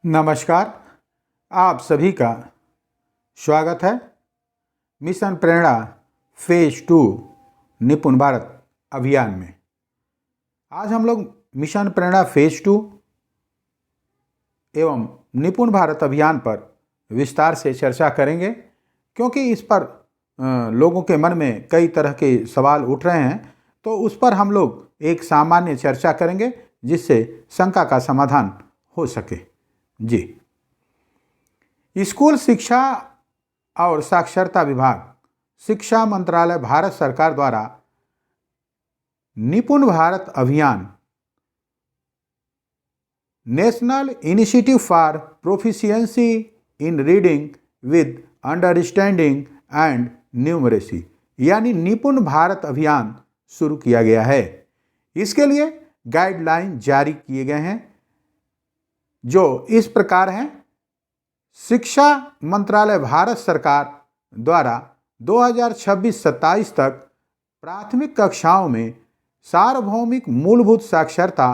नमस्कार। आप सभी का स्वागत है मिशन प्रेरणा फेज 2 निपुण भारत अभियान में। आज हम लोग मिशन प्रेरणा फेज 2 एवं निपुण भारत अभियान पर विस्तार से चर्चा करेंगे, क्योंकि इस पर लोगों के मन में कई तरह के सवाल उठ रहे हैं। तो उस पर हम लोग एक सामान्य चर्चा करेंगे जिससे शंका का समाधान हो सके। जी, स्कूल शिक्षा और साक्षरता विभाग, शिक्षा मंत्रालय, भारत सरकार द्वारा निपुण भारत अभियान, national initiative for proficiency in reading with understanding and numeracy यानी निपुण भारत अभियान शुरू किया गया है। इसके लिए गाइडलाइन जारी किए गए हैं जो इस प्रकार हैं। शिक्षा मंत्रालय भारत सरकार द्वारा 2026-27 तक प्राथमिक कक्षाओं में सार्वभौमिक मूलभूत साक्षरता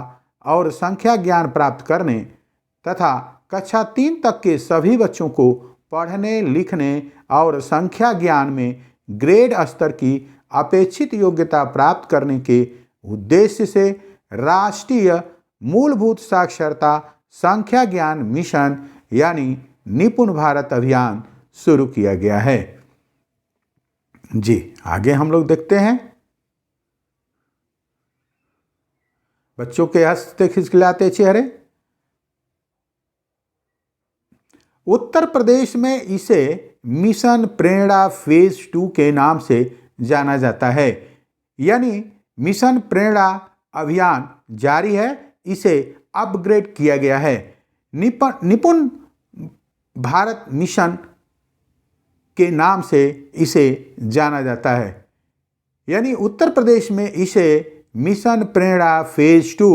और संख्या ज्ञान प्राप्त करने तथा कक्षा 3 तक के सभी बच्चों को पढ़ने, लिखने और संख्या ज्ञान में ग्रेड स्तर की अपेक्षित योग्यता प्राप्त करने के उद्देश्य से राष्ट्रीय मूलभूत साक्षरता संख्या ज्ञान मिशन यानी निपुण भारत अभियान शुरू किया गया है। जी, आगे हम लोग देखते हैं। बच्चों के हंसते खिलखिलाते चेहरे। उत्तर प्रदेश में इसे मिशन प्रेरणा फेज 2 के नाम से जाना जाता है, यानी मिशन प्रेरणा अभियान जारी है, इसे अपग्रेड किया गया है। निपुण भारत मिशन के नाम से इसे जाना जाता है, यानी उत्तर प्रदेश में इसे मिशन प्रेरणा फेज 2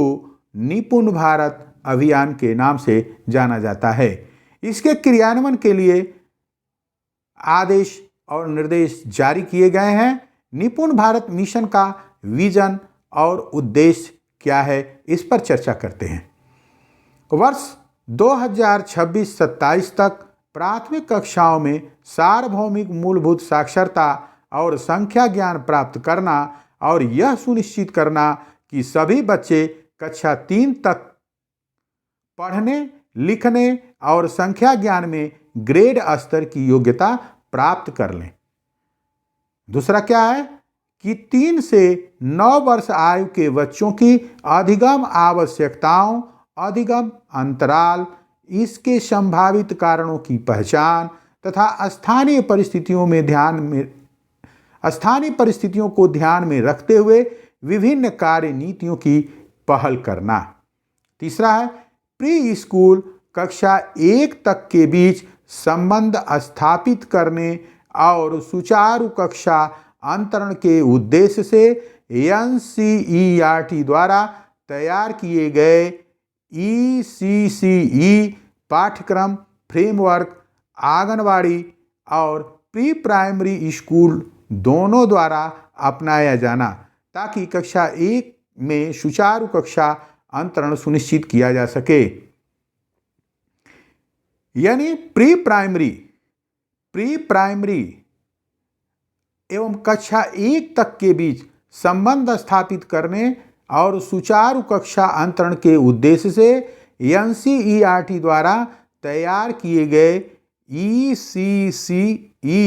निपुण भारत अभियान के नाम से जाना जाता है। इसके क्रियान्वयन के लिए आदेश और निर्देश जारी किए गए हैं। निपुण भारत मिशन का विजन और उद्देश्य क्या है, इस पर चर्चा करते हैं। वर्ष 2026-27 तक प्राथमिक कक्षाओं में सार्वभौमिक मूलभूत साक्षरता और संख्या ज्ञान प्राप्त करना और यह सुनिश्चित करना कि सभी बच्चे कक्षा 3 तक पढ़ने, लिखने और संख्या ज्ञान में ग्रेड स्तर की योग्यता प्राप्त कर लें। दूसरा क्या है कि 3 से 9 वर्ष आयु के बच्चों की अधिगम आवश्यकताओं, अधिगम अंतराल, इसके संभावित कारणों की पहचान तथा स्थानीय परिस्थितियों को ध्यान में रखते हुए विभिन्न कार्य नीतियों की पहल करना। तीसरा है प्री स्कूल कक्षा 1 तक के बीच संबंध स्थापित करने और सुचारू कक्षा अंतरण के उद्देश्य से NCERT द्वारा तैयार किए गए ECCE पाठ्यक्रम फ्रेमवर्क आंगनवाड़ी और प्री प्राइमरी स्कूल दोनों द्वारा अपनाया जाना, ताकि कक्षा 1 में सुचारू कक्षा अंतरण सुनिश्चित किया जा सके। यानी प्री प्राइमरी एवं कक्षा 1 तक के बीच संबंध स्थापित करने और सुचारू कक्षा अंतरण के उद्देश्य से NCERT द्वारा तैयार किए गए ECCE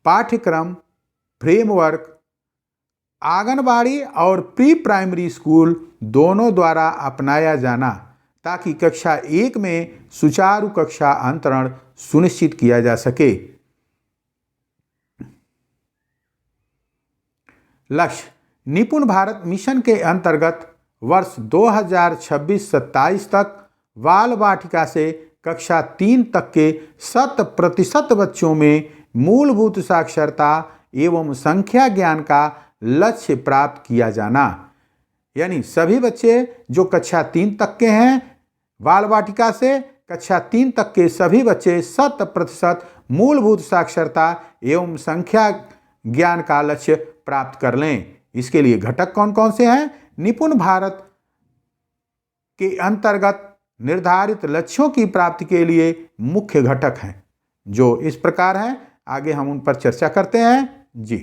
पाठ्यक्रम फ्रेमवर्क आंगनबाड़ी और प्री प्राइमरी स्कूल दोनों द्वारा अपनाया जाना, ताकि कक्षा 1 में सुचारू कक्षा अंतरण सुनिश्चित किया जा सके। लक्ष्य निपुण भारत मिशन के अंतर्गत वर्ष 2026-27 तक बाल वाटिका से कक्षा 3 तक के 100% बच्चों में मूलभूत साक्षरता एवं संख्या ज्ञान का लक्ष्य प्राप्त किया जाना। यानी सभी बच्चे जो कक्षा 3 तक के हैं, बाल वाटिका से कक्षा 3 तक के सभी बच्चे 100% मूलभूत साक्षरता एवं संख्या ज्ञान का लक्ष्य प्राप्त कर लें। इसके लिए घटक कौन कौन से हैं? निपुण भारत के अंतर्गत निर्धारित लक्ष्यों की प्राप्ति के लिए मुख्य घटक हैं, जो इस प्रकार हैं। आगे हम उन पर चर्चा करते हैं जी।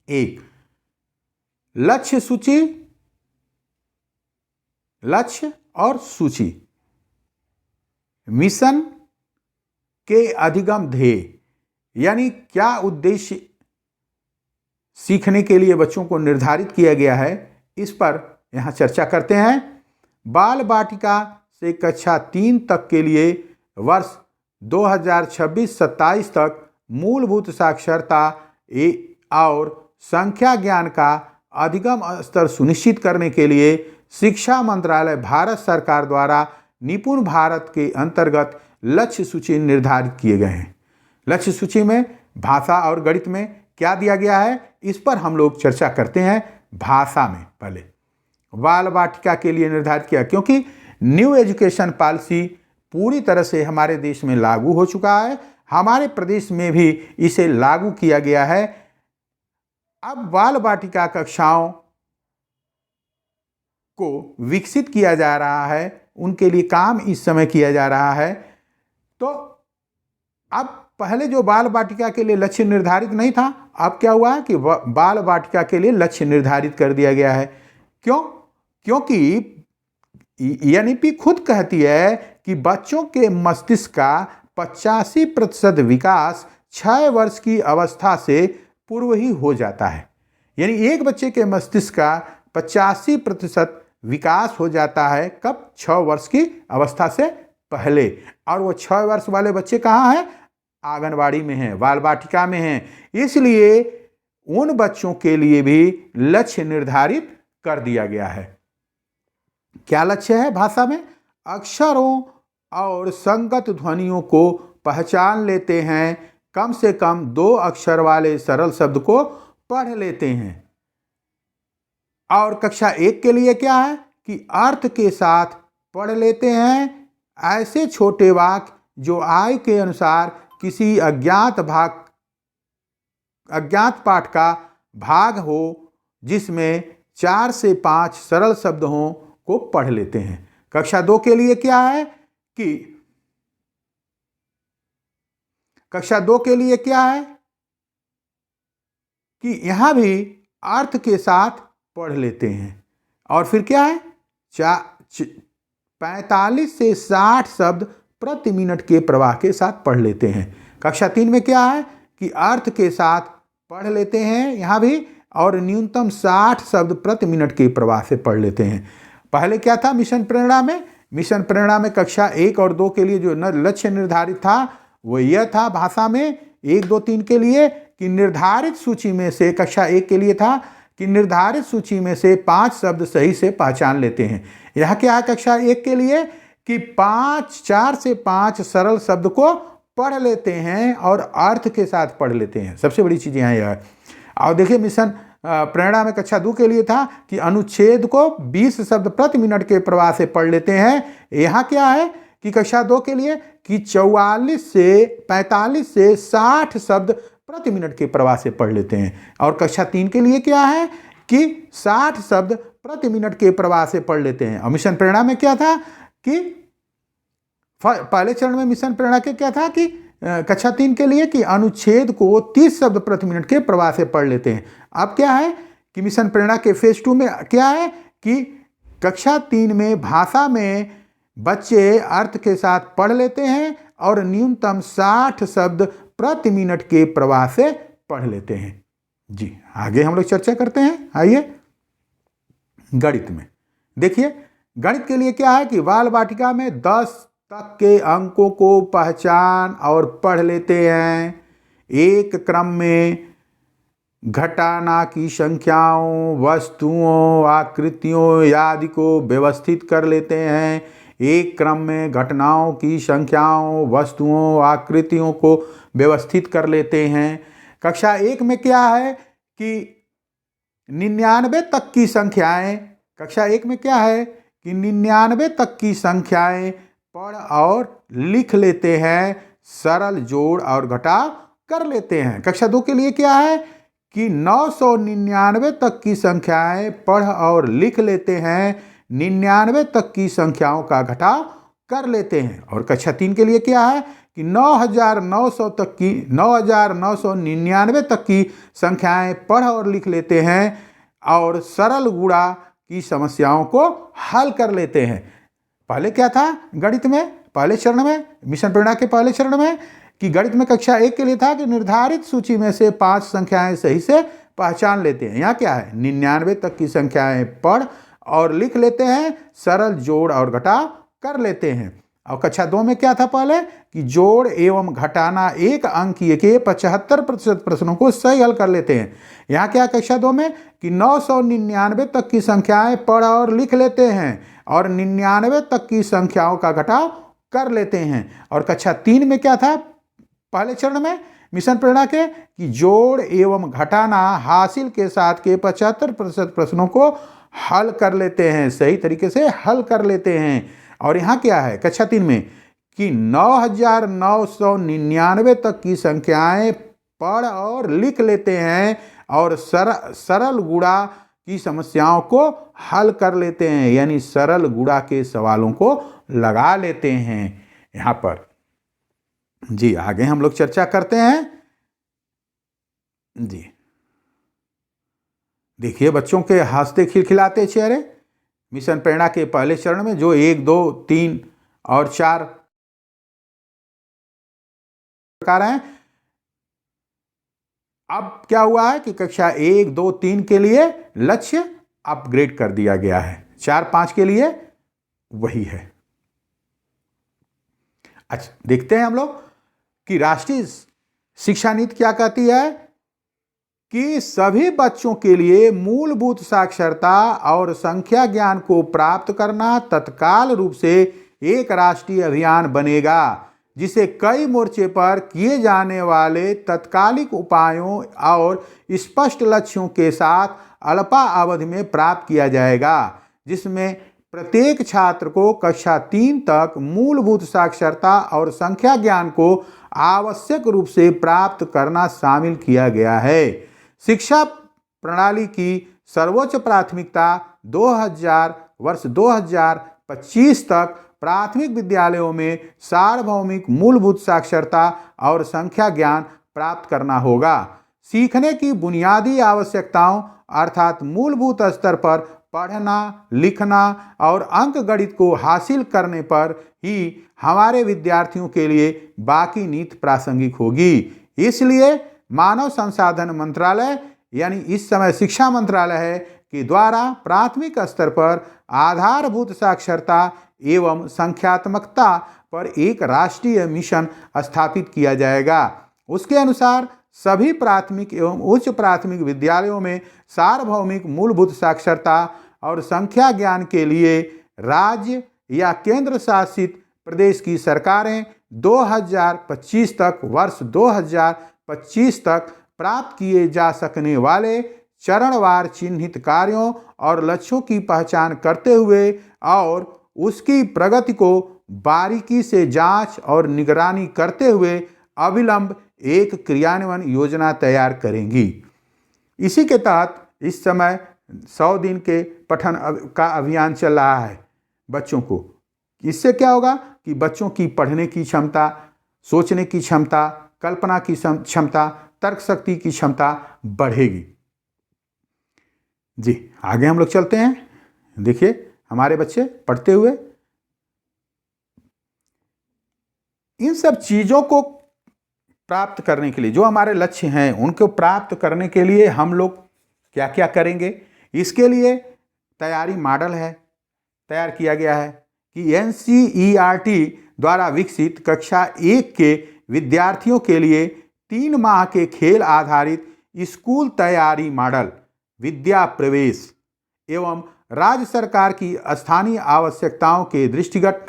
1, लक्ष्य सूची, लक्ष्य और सूची। मिशन के अधिगम ध्येय, यानी क्या उद्देश्य सीखने के लिए बच्चों को निर्धारित किया गया है, इस पर यहां चर्चा करते हैं। बाल वाटिका से कक्षा 3 तक के लिए वर्ष 2026-27 तक मूलभूत साक्षरता और संख्या ज्ञान का अधिगम स्तर सुनिश्चित करने के लिए शिक्षा मंत्रालय भारत सरकार द्वारा निपुण भारत के अंतर्गत लक्ष्य सूची निर्धारित किए गए हैं। लक्ष्य सूची में भाषा और गणित में क्या दिया गया है, इस पर हम लोग चर्चा करते हैं। भाषा में पहले बाल वाटिका के लिए निर्धारित किया, क्योंकि न्यू एजुकेशन पॉलिसी पूरी तरह से हमारे देश में लागू हो चुका है। हमारे प्रदेश में भी इसे लागू किया गया है। अब बाल वाटिका कक्षाओं को विकसित किया जा रहा है, उनके लिए काम इस समय किया जा रहा है। तो अब पहले जो बाल वाटिका के लिए लक्ष्य निर्धारित नहीं था, अब क्या हुआ है कि बाल वाटिका के लिए लक्ष्य निर्धारित कर दिया गया है। क्यों? क्योंकि एनईपी खुद कहती है कि बच्चों के मस्तिष्क का 85% विकास 6 वर्ष की अवस्था से पूर्व ही हो जाता है। यानी एक बच्चे के मस्तिष्क का 85% विकास हो जाता है कब? 6 वर्ष की अवस्था से पहले। और वो 6 वर्ष वाले बच्चे कहाँ हैं? आंगनवाड़ी में हैं, बाल वाटिका में हैं। इसलिए उन बच्चों के लिए भी लक्ष्य निर्धारित कर दिया गया है। क्या लक्ष्य है? भाषा में अक्षरों और संगत ध्वनियों को पहचान लेते हैं, कम से कम 2 अक्षर वाले सरल शब्द को पढ़ लेते हैं। और कक्षा 1 के लिए क्या है कि अर्थ के साथ पढ़ लेते हैं ऐसे छोटे वाक्य जो आय के अनुसार किसी अज्ञात पाठ का भाग हो, जिसमें 4 से 5 सरल शब्द हों, को पढ़ लेते हैं। कक्षा 2 के लिए क्या है कि कक्षा 2 के लिए क्या है कि यहां भी अर्थ के साथ पढ़ लेते हैं। और फिर क्या है? 45 से 60 शब्द प्रति मिनट के प्रवाह के साथ पढ़ लेते हैं। कक्षा 3 में क्या है कि अर्थ के साथ पढ़ लेते हैं यहाँ भी, और न्यूनतम 60 शब्द प्रति मिनट के प्रवाह से पढ़ लेते हैं। पहले क्या था मिशन प्रेरणा में? मिशन प्रेरणा में कक्षा 1 और 2 के लिए जो लक्ष्य निर्धारित था वो यह था भाषा में 1, 2, 3 के लिए कि निर्धारित सूची में से, कक्षा 1 के लिए था कि निर्धारित सूची में से 5 शब्द सही से पहचान लेते हैं। यह क्या है कक्षा 1 के लिए कि 4 से 5 सरल शब्द को पढ़ लेते हैं और अर्थ के साथ पढ़ लेते हैं। सबसे बड़ी चीज़ यहाँ यह है। और देखिए मिशन प्रेरणा में कक्षा 2 के लिए था कि अनुच्छेद को 20 शब्द प्रति मिनट के प्रवाह से पढ़ लेते हैं। यहाँ क्या है कि कक्षा 2 के लिए कि 45 से 60 शब्द प्रति मिनट के प्रवाह से पढ़ लेते हैं। और कक्षा 3 के लिए क्या है कि 60 शब्द प्रति मिनट के प्रवाह से पढ़ लेते हैं। और मिशन प्रेरणा में क्या था कि पहले चरण में मिशन प्रेरणा के क्या था कि कक्षा 3 के लिए कि अनुच्छेद को 30 शब्द प्रति मिनट के प्रवाह से पढ़ लेते हैं। अब क्या है कि मिशन प्रेरणा के फेज 2 में क्या है कि कक्षा 3 में भाषा में बच्चे अर्थ के साथ पढ़ लेते हैं और न्यूनतम 60 शब्द प्रति मिनट के प्रवाह से पढ़ लेते हैं। जी आगे हम लोग चर्चा करते हैं। आइए गणित में देखिए, गणित के लिए क्या है कि बाल वाटिका में 10 तक के अंकों को पहचान और पढ़ लेते हैं। एक क्रम में घटाना की संख्याओं, वस्तुओं, आकृतियों आदि को व्यवस्थित कर लेते हैं। एक क्रम में घटनाओं की संख्याओं, वस्तुओं, आकृतियों को व्यवस्थित कर लेते हैं। कक्षा 1 में क्या है कि 99 तक की संख्याएं, कक्षा 1 में क्या है कि 99 तक की संख्याएं पढ़ और लिख लेते हैं, सरल जोड़ और घटाव कर लेते हैं। कक्षा 2 के लिए क्या है कि 999 तक की संख्याएं पढ़ और लिख लेते हैं, 99 तक की संख्याओं का घटाव कर लेते हैं। और कक्षा 3 के लिए क्या है कि 9,999 तक की संख्याएं पढ़ और लिख लेते हैं और सरल गुणा की समस्याओं को हल कर लेते हैं। पहले क्या था गणित में, पहले चरण में, मिशन प्रेरणा के पहले चरण में कि गणित में कक्षा 1 के लिए था कि निर्धारित सूची में से 5 संख्याएं सही से पहचान लेते हैं। यहाँ क्या है 99 तक की संख्याएं पढ़ और लिख लेते हैं, सरल जोड़ और घटाव कर लेते हैं। और कक्षा 2 में क्या था पहले कि जोड़ एवं घटाना एक अंकीय के 75% प्रश्नों को सही हल कर लेते हैं। यहाँ क्या कक्षा 2 में कि 999 तक की संख्याएं पढ़ और लिख लेते हैं और 99 तक की संख्याओं का घटाव कर लेते हैं। और कक्षा 3 में क्या था पहले चरण में मिशन प्रेरणा के कि जोड़ एवं घटाना हासिल के साथ के 75% प्रश्नों को हल कर लेते हैं, सही तरीके से हल कर लेते हैं। और यहाँ क्या है कक्षा 3 में कि 9,999 तक की संख्याएं पढ़ और लिख लेते हैं और सरल गुणा की समस्याओं को हल कर लेते हैं, यानी सरल गुणा के सवालों को लगा लेते हैं। यहाँ पर जी आगे हम लोग चर्चा करते हैं। जी देखिए बच्चों के हंसते खिलखिलाते चेहरे मिशन प्रेरणा के पहले चरण में जो 1, 2, 3 और 4 प्रकार हैं। अब क्या हुआ है कि कक्षा 1, 2, 3 के लिए लक्ष्य अपग्रेड कर दिया गया है, 4, 5 के लिए वही है। अच्छा देखते हैं हम लोग कि राष्ट्रीय शिक्षा नीति क्या कहती है कि सभी बच्चों के लिए मूलभूत साक्षरता और संख्या ज्ञान को प्राप्त करना तत्काल रूप से एक राष्ट्रीय अभियान बनेगा, जिसे कई मोर्चे पर किए जाने वाले तत्कालिक उपायों और स्पष्ट लक्ष्यों के साथ अल्पावधि में प्राप्त किया जाएगा, जिसमें प्रत्येक छात्र को कक्षा 3 तक मूलभूत साक्षरता और संख्या ज्ञान को आवश्यक रूप से प्राप्त करना शामिल किया गया है। शिक्षा प्रणाली की सर्वोच्च प्राथमिकता वर्ष 2025 तक प्राथमिक विद्यालयों में सार्वभौमिक मूलभूत साक्षरता और संख्या ज्ञान प्राप्त करना होगा। सीखने की बुनियादी आवश्यकताओं अर्थात मूलभूत स्तर पर पढ़ना, लिखना और अंकगणित को हासिल करने पर ही हमारे विद्यार्थियों के लिए बाकी नीति प्रासंगिक होगी। इसलिए मानव संसाधन मंत्रालय यानी इस समय शिक्षा मंत्रालय है के द्वारा प्राथमिक स्तर पर आधारभूत साक्षरता एवं संख्यात्मकता पर एक राष्ट्रीय मिशन स्थापित किया जाएगा। उसके अनुसार सभी प्राथमिक एवं उच्च प्राथमिक विद्यालयों में सार्वभौमिक मूलभूत साक्षरता और संख्या ज्ञान के लिए राज्य या केंद्र शासित प्रदेश की सरकारें 2025 तक वर्ष 2025 तक प्राप्त किए जा सकने वाले चरणवार चिन्हित कार्यों और लक्ष्यों की पहचान करते हुए और उसकी प्रगति को बारीकी से जांच और निगरानी करते हुए अविलंब एक क्रियान्वयन योजना तैयार करेंगी। इसी के तहत इस समय 100 दिन के पठन का अभियान चल रहा है बच्चों को। इससे क्या होगा कि बच्चों की पढ़ने की क्षमता, सोचने की क्षमता, कल्पना की क्षमता, तर्क शक्ति की क्षमता बढ़ेगी। जी आगे हम लोग चलते हैं। देखिए हमारे बच्चे पढ़ते हुए इन सब चीज़ों को प्राप्त करने के लिए, जो हमारे लक्ष्य हैं उनको प्राप्त करने के लिए हम लोग क्या क्या करेंगे, इसके लिए तैयारी मॉडल है तैयार किया गया है कि NCERT द्वारा विकसित कक्षा 1 के विद्यार्थियों के लिए 3 माह के खेल आधारित स्कूल तैयारी मॉडल, विद्या प्रवेश एवं राज्य सरकार की स्थानीय आवश्यकताओं के दृष्टिगत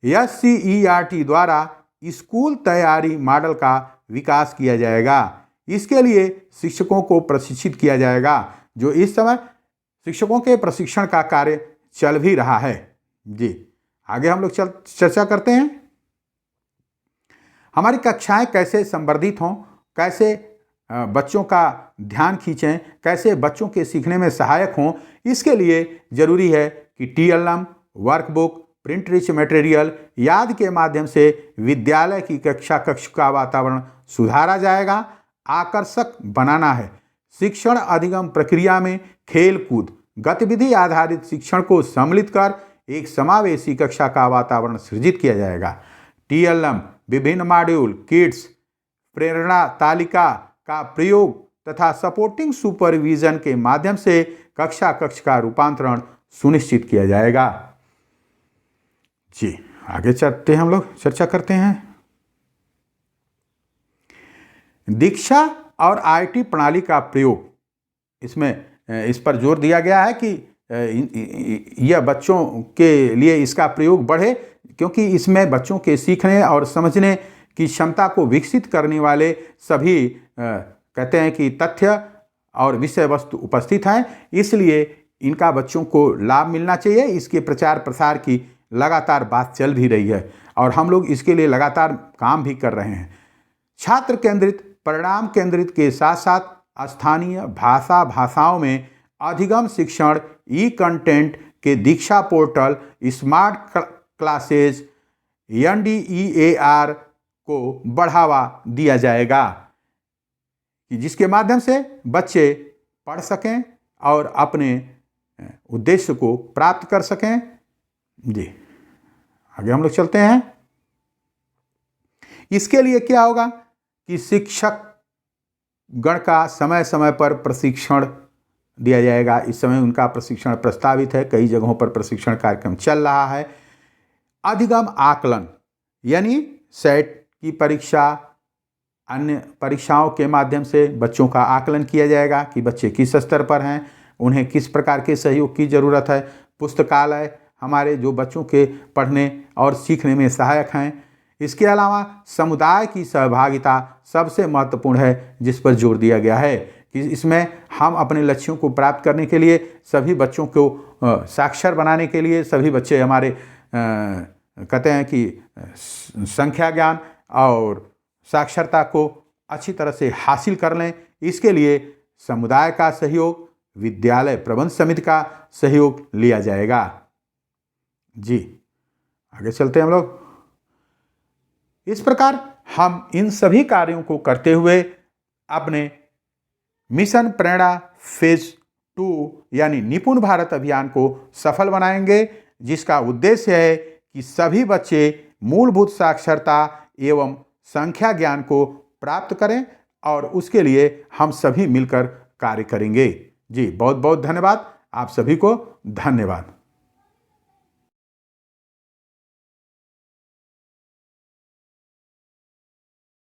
SCERT द्वारा स्कूल तैयारी मॉडल का विकास किया जाएगा। इसके लिए शिक्षकों को प्रशिक्षित किया जाएगा, जो इस समय शिक्षकों के प्रशिक्षण का कार्य चल भी रहा है। जी आगे हम लोग चर्चा करते हैं। हमारी कक्षाएं कैसे संवर्धित हों, कैसे बच्चों का ध्यान खींचें, कैसे बच्चों के सीखने में सहायक हों, इसके लिए ज़रूरी है कि TLM, workbook, print rich material याद के माध्यम से विद्यालय की कक्ष का वातावरण सुधारा जाएगा। आकर्षक बनाना है। शिक्षण अधिगम प्रक्रिया में खेल कूद गतिविधि आधारित शिक्षण को सम्मिलित कर एक समावेशी कक्षा का वातावरण सृजित किया जाएगा। TLM, विभिन्न मॉड्यूल, किट्स, प्रेरणा तालिका का प्रयोग तथा सपोर्टिंग सुपरविजन के माध्यम से कक्षा का रूपांतरण सुनिश्चित किया जाएगा। जी, आगे चलते हैं, हम लोग चर्चा करते हैं। दीक्षा और IT प्रणाली का प्रयोग, इसमें इस पर जोर दिया गया है कि यह बच्चों के लिए इसका प्रयोग बढ़े, क्योंकि इसमें बच्चों के सीखने और समझने की क्षमता को विकसित करने वाले सभी कहते हैं कि तथ्य और विषय वस्तु उपस्थित हैं, इसलिए इनका बच्चों को लाभ मिलना चाहिए। इसके प्रचार प्रसार की लगातार बात चल भी रही है और हम लोग इसके लिए लगातार काम भी कर रहे हैं। छात्र केंद्रित, परिणाम केंद्रित के साथ साथ स्थानीय भाषाओं में अधिगम शिक्षण, कंटेंट के दीक्षा पोर्टल, स्मार्ट क्लासेज, NDEAR को बढ़ावा दिया जाएगा, कि जिसके माध्यम से बच्चे पढ़ सकें और अपने उद्देश्य को प्राप्त कर सकें। जी, आगे हम लोग चलते हैं। इसके लिए क्या होगा कि शिक्षक गण का समय समय पर प्रशिक्षण दिया जाएगा। इस समय उनका प्रशिक्षण प्रस्तावित है, कई जगहों पर प्रशिक्षण कार्यक्रम चल रहा है। अधिगम आकलन यानी सेट की परीक्षा, अन्य परीक्षाओं के माध्यम से बच्चों का आकलन किया जाएगा कि बच्चे किस स्तर पर हैं, उन्हें किस प्रकार के सहयोग की ज़रूरत है। पुस्तकालय हमारे जो बच्चों के पढ़ने और सीखने में सहायक हैं। इसके अलावा समुदाय की सहभागिता सबसे महत्वपूर्ण है, जिस पर जोर दिया गया है कि इसमें हम अपने लक्ष्यों को प्राप्त करने के लिए सभी बच्चों को साक्षर बनाने के लिए सभी बच्चे हमारे कहते हैं कि संख्या ज्ञान और साक्षरता को अच्छी तरह से हासिल कर लें। इसके लिए समुदाय का सहयोग, विद्यालय प्रबंध समिति का सहयोग लिया जाएगा। जी, आगे चलते हैं हम लोग। इस प्रकार हम इन सभी कार्यों को करते हुए अपने मिशन प्रेरणा फेज 2 यानी निपुण भारत अभियान को सफल बनाएंगे, जिसका उद्देश्य है कि सभी बच्चे मूलभूत साक्षरता एवं संख्या ज्ञान को प्राप्त करें और उसके लिए हम सभी मिलकर कार्य करेंगे। जी, बहुत बहुत धन्यवाद। आप सभी को धन्यवाद।